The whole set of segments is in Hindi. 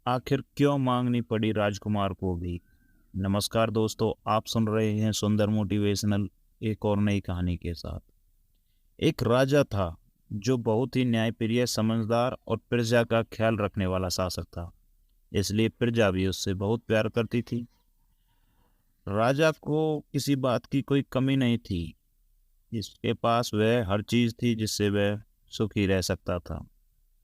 आखिर क्यों मांगनी पड़ी राजकुमार को भी। नमस्कार दोस्तों, आप सुन रहे हैं सुंदर मोटिवेशनल एक और नई कहानी के साथ। एक राजा था जो बहुत ही न्यायप्रिय, समझदार और प्रजा का ख्याल रखने वाला शासक था। इसलिए प्रजा भी उससे बहुत प्यार करती थी। राजा को किसी बात की कोई कमी नहीं थी। इसके पास वह हर चीज थी जिससे वह सुखी रह सकता था।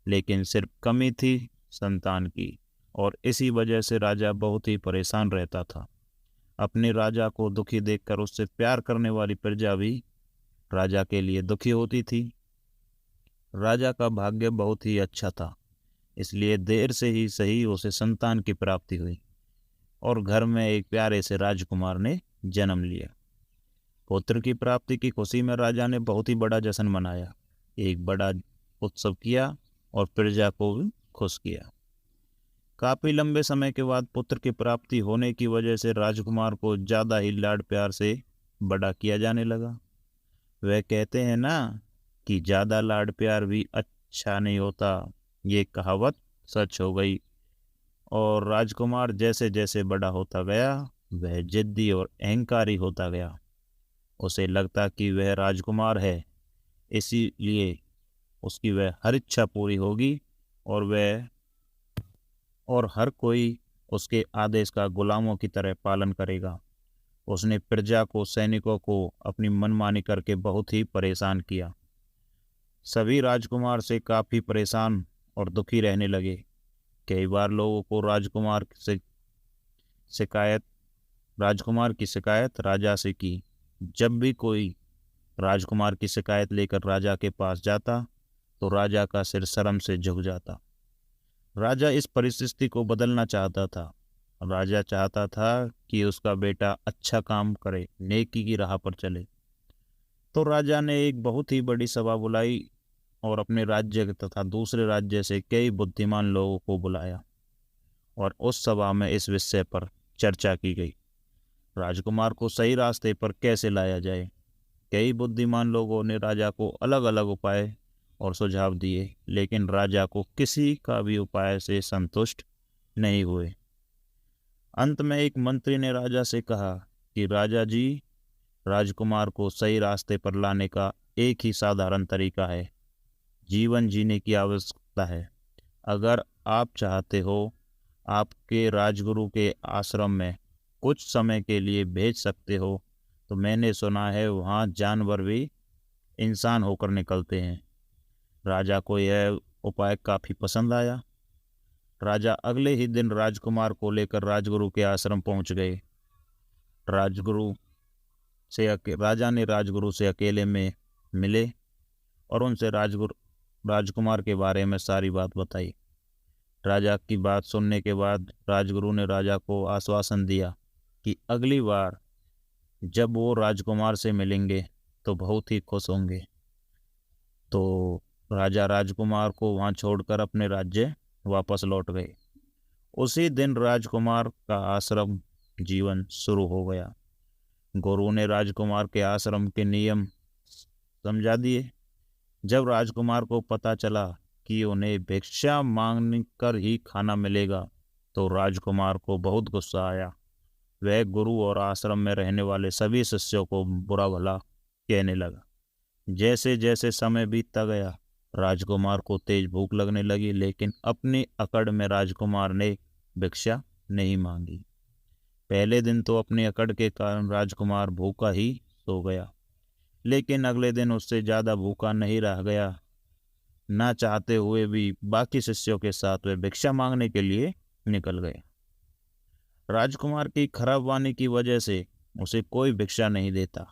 लेकिन सिर्फ कमी थी संतान की, और इसी वजह से राजा बहुत ही परेशान रहता था। अपने राजा को दुखी देखकर उससे प्यार करने वाली प्रजा भी राजा के लिए दुखी होती थी। राजा का भाग्य बहुत ही अच्छा था, इसलिए देर से ही सही उसे संतान की प्राप्ति हुई और घर में एक प्यारे से राजकुमार ने जन्म लिया। पुत्र की प्राप्ति की खुशी में राजा ने बहुत ही बड़ा जश्न मनाया। एक बड़ा उत्सव किया और प्रजा को भी खुश किया। काफी लंबे समय के बाद पुत्र की प्राप्ति होने की वजह से राजकुमार को ज्यादा ही लाड प्यार से बड़ा किया जाने लगा। वह कहते हैं ना कि ज्यादा लाड प्यार भी अच्छा नहीं होता। ये कहावत सच हो गई। और राजकुमार जैसे जैसे बड़ा होता गया, वह जिद्दी और अहंकारी होता गया। उसे लगता कि वह राजकुमार है, इसीलिए उसकी वह हर इच्छा पूरी होगी और हर कोई उसके आदेश का गुलामों की तरह पालन करेगा। उसने प्रजा को, सैनिकों को अपनी मनमानी करके बहुत ही परेशान किया। सभी राजकुमार से काफी परेशान और दुखी रहने लगे। कई बार लोगों को शिकायत राजकुमार की शिकायत राजा से की। जब भी कोई राजकुमार की शिकायत लेकर राजा के पास जाता, तो राजा का सिर शर्म से झुक जाता। राजा इस परिस्थिति को बदलना चाहता था। राजा चाहता था कि उसका बेटा अच्छा काम करे, नेकी की राह पर चले। तो राजा ने एक बहुत ही बड़ी सभा बुलाई और अपने राज्य तथा दूसरे राज्य से कई बुद्धिमान लोगों को बुलाया, और उस सभा में इस विषय पर चर्चा की गई। राजकुमार को सही रास्ते पर कैसे लाया जाए। कई बुद्धिमान लोगों ने राजा को अलग अलग उपाय और सुझाव दिए, लेकिन राजा को किसी का भी उपाय से संतुष्ट नहीं हुए। अंत में एक मंत्री ने राजा से कहा कि राजा जी, राजकुमार को सही रास्ते पर लाने का एक ही साधारण तरीका है। जीवन जीने की आवश्यकता है। अगर आप चाहते हो, आपके राजगुरु के आश्रम में कुछ समय के लिए भेज सकते हो। तो मैंने सुना है वहाँ जानवर भी इंसान होकर निकलते हैं। राजा को यह उपाय काफी पसंद आया। राजा अगले ही दिन राजकुमार को लेकर राजगुरु के आश्रम पहुंच गए। राजा ने राजगुरु से अकेले में मिले और उनसे राजकुमार के बारे में सारी बात बताई। राजा की बात सुनने के बाद राजगुरु ने राजा को आश्वासन दिया कि अगली बार जब वो राजकुमार से मिलेंगे तो बहुत ही खुश होंगे। तो राजा राजकुमार को वहां छोड़कर अपने राज्य वापस लौट गए। उसी दिन राजकुमार का आश्रम जीवन शुरू हो गया। गुरु ने राजकुमार के आश्रम के नियम समझा दिए। जब राजकुमार को पता चला कि उन्हें भिक्षा मांग कर ही खाना मिलेगा, तो राजकुमार को बहुत गुस्सा आया। वह गुरु और आश्रम में रहने वाले सभी शिष्यों को बुरा भला कहने लगा। जैसे जैसे समय बीतता गया, राजकुमार को तेज भूख लगने लगी, लेकिन अपनी अकड़ में राजकुमार ने भिक्षा नहीं मांगी। पहले दिन तो अपनी अकड़ के कारण राजकुमार भूखा ही सो गया, लेकिन अगले दिन उससे ज्यादा भूखा नहीं रह गया। ना चाहते हुए भी बाकी शिष्यों के साथ वह भिक्षा मांगने के लिए निकल गए। राजकुमार की खराब वाणी की वजह से उसे कोई भिक्षा नहीं देता।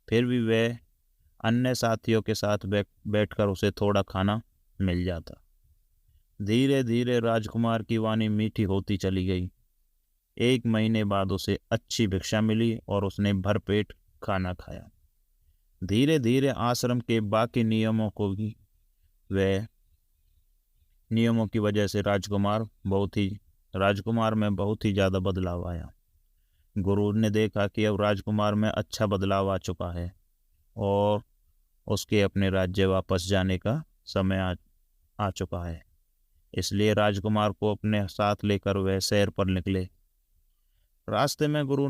फिर भी वह अन्य साथियों के साथ बैठकर उसे थोड़ा खाना मिल जाता। धीरे धीरे राजकुमार की वाणी मीठी होती चली गई। एक महीने बाद उसे अच्छी भिक्षा मिली और उसने भरपेट खाना खाया। धीरे धीरे आश्रम के बाकी नियमों की वजह से राजकुमार में बहुत ही ज़्यादा बदलाव आया। गुरु ने देखा कि अब राजकुमार में अच्छा बदलाव आ चुका है और उसके अपने राज्य वापस जाने का समय आ चुका है। इसलिए राजकुमार को अपने साथ लेकर वह सैर पर निकले। रास्ते में गुरु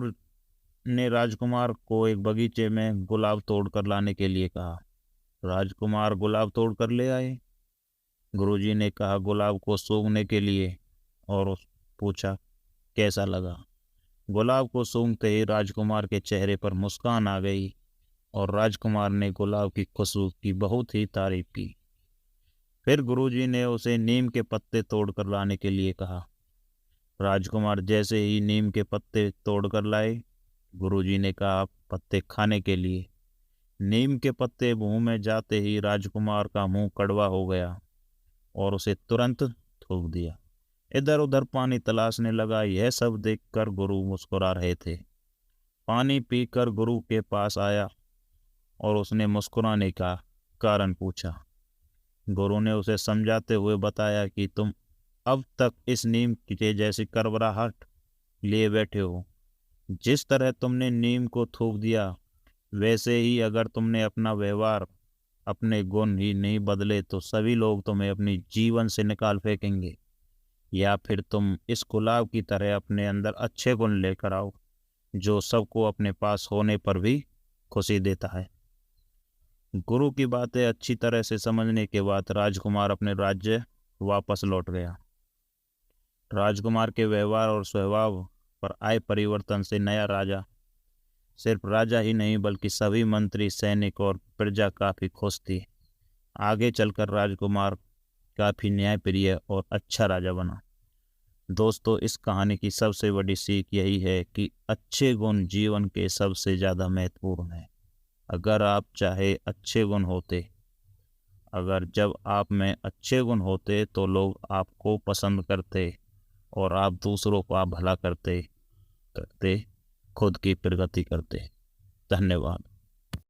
ने राजकुमार को एक बगीचे में गुलाब तोड़कर लाने के लिए कहा। राजकुमार गुलाब तोड़कर ले आए। गुरुजी ने कहा गुलाब को सूंघने के लिए और पूछा कैसा लगा। गुलाब को सूंघते ही राजकुमार के चेहरे पर मुस्कान आ गई और राजकुमार ने गुलाब की खुशबू की बहुत ही तारीफ की। फिर गुरुजी ने उसे नीम के पत्ते तोड़कर लाने के लिए कहा। राजकुमार जैसे ही नीम के पत्ते तोड़कर लाए, गुरुजी ने कहा पत्ते खाने के लिए। नीम के पत्ते मुंह में जाते ही राजकुमार का मुंह कड़वा हो गया और उसे तुरंत थूक दिया। इधर उधर पानी तलाशने लगा। यह सब देखकर गुरु मुस्कुरा रहे थे। पानी पीकर गुरु के पास आया और उसने मुस्कुराने का कारण पूछा। गुरु ने उसे समझाते हुए बताया कि तुम अब तक इस नीम के जैसी करवराहट लिए बैठे हो। जिस तरह तुमने नीम को थूक दिया, वैसे ही अगर तुमने अपना व्यवहार, अपने गुण ही नहीं बदले तो सभी लोग तुम्हें अपनी जीवन से निकाल फेंकेंगे। या फिर तुम इस गुलाब की तरह अपने अंदर अच्छे गुण लेकर आओ, जो सबको अपने पास होने पर भी खुशी देता है। गुरु की बातें अच्छी तरह से समझने के बाद राजकुमार अपने राज्य वापस लौट गया। राजकुमार के व्यवहार और स्वभाव पर आए परिवर्तन से नया राजा, सिर्फ राजा ही नहीं बल्कि सभी मंत्री, सैनिक और प्रजा काफी खुश थी। आगे चलकर राजकुमार काफी न्यायप्रिय और अच्छा राजा बना। दोस्तों, इस कहानी की सबसे बड़ी सीख यही है कि अच्छे गुण जीवन के सबसे ज़्यादा महत्वपूर्ण हैं। अगर आप चाहे अच्छे गुण होते, अगर जब आप में अच्छे गुण होते तो लोग आपको पसंद करते और आप दूसरों का भला करते करते खुद की प्रगति करते। धन्यवाद।